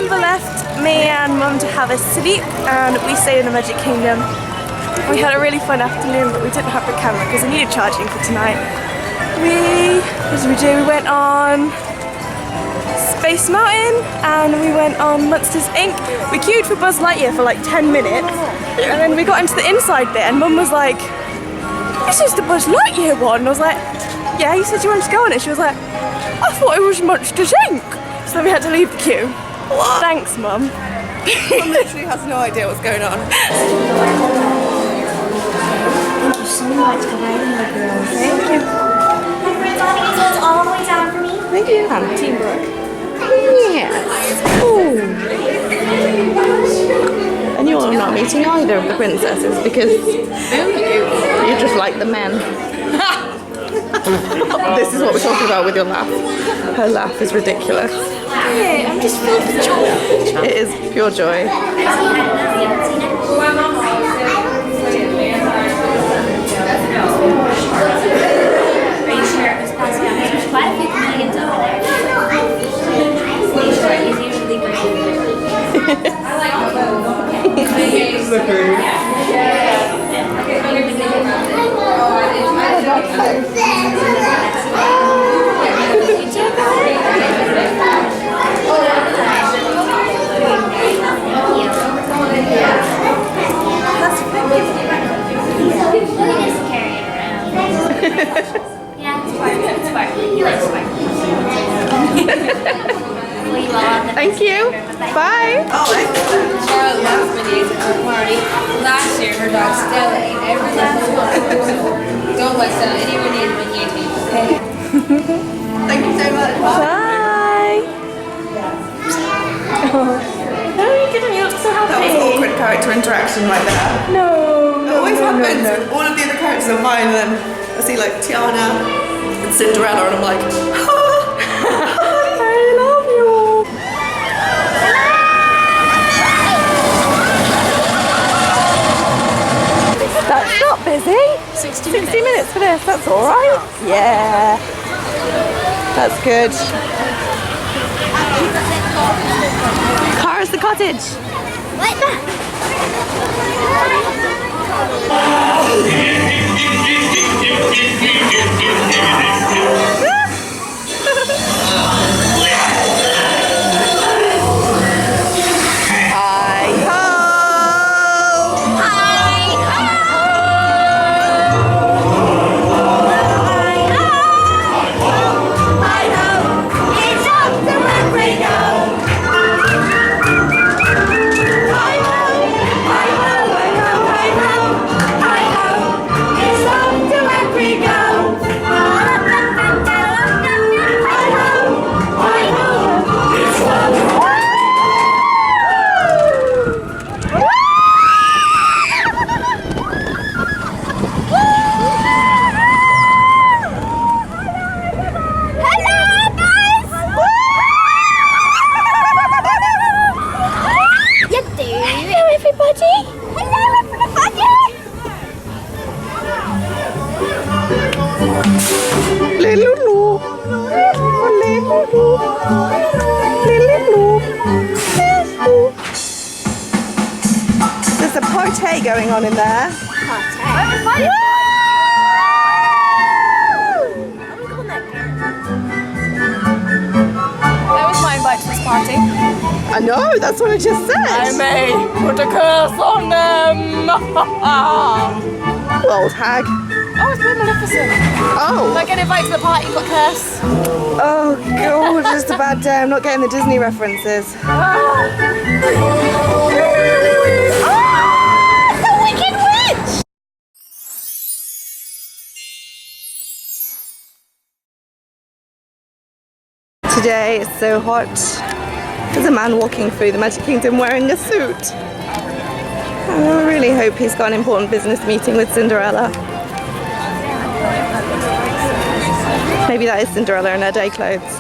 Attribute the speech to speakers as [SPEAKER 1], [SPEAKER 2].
[SPEAKER 1] Amber left me and Mum to have a sleep, and we stayed in the Magic Kingdom. We had a really fun afternoon, but we didn't have the camera because I needed charging for tonight. What did we do? We went on Space Mountain and we went on Monsters Inc. We queued for Buzz Lightyear for like 10 minutes, and then we got into the inside bit and Mum was like, "This is the Buzz Lightyear one." And I was like, "Yeah, you said you wanted to go on it." She was like, "I thought it was Monsters Inc." So we had to leave the queue. What? Thanks, Mum.
[SPEAKER 2] Mum literally has no idea what's going on.
[SPEAKER 3] Thank you so much for writing my girls.
[SPEAKER 1] Thank you.
[SPEAKER 3] So it's all the way down for me?
[SPEAKER 1] Thank you. And Team Brooke.
[SPEAKER 2] Yes. Ooh. And you're not meeting either of the princesses because you just like the men. This is what we're talking about with your laugh. Her laugh is ridiculous.
[SPEAKER 3] Yeah, I'm just filled with joy.
[SPEAKER 2] It is pure joy.
[SPEAKER 3] Quite a few comedians over there. He's usually great.
[SPEAKER 2] Thank you. Bye.
[SPEAKER 4] Charlotte loves beignets at her party. Last year, her dog Stella ate every last one. Don't let Stella anywhere near the beignet table, okay?
[SPEAKER 2] Thank you so much.
[SPEAKER 1] Bye. Oh, you didn't. You look so happy.
[SPEAKER 2] That was awkward character interaction right there.
[SPEAKER 1] No.
[SPEAKER 2] It always happens. All of the other characters are fine, and then I see like Tiana and Cinderella, and I'm like,
[SPEAKER 1] I love you. That's not busy. 60 minutes for this. That's all right. Yeah. That's good. Cara's the cottage.
[SPEAKER 3] What?
[SPEAKER 2] There's a party going on in there.
[SPEAKER 1] That was my invite to this party.
[SPEAKER 2] I know, that's what I just said.
[SPEAKER 1] I may put a curse on them.
[SPEAKER 2] Old hag.
[SPEAKER 1] Oh, it's been Maleficent.
[SPEAKER 2] Oh.
[SPEAKER 1] If I get invited to the party, put curse.
[SPEAKER 2] Oh god, just a bad day. I'm not getting the Disney references.
[SPEAKER 3] The Wicked Witch!
[SPEAKER 2] Today it's so hot. There's a man walking through the Magic Kingdom wearing a suit. I really hope he's got an important business meeting with Cinderella. Maybe that is Cinderella in her day clothes.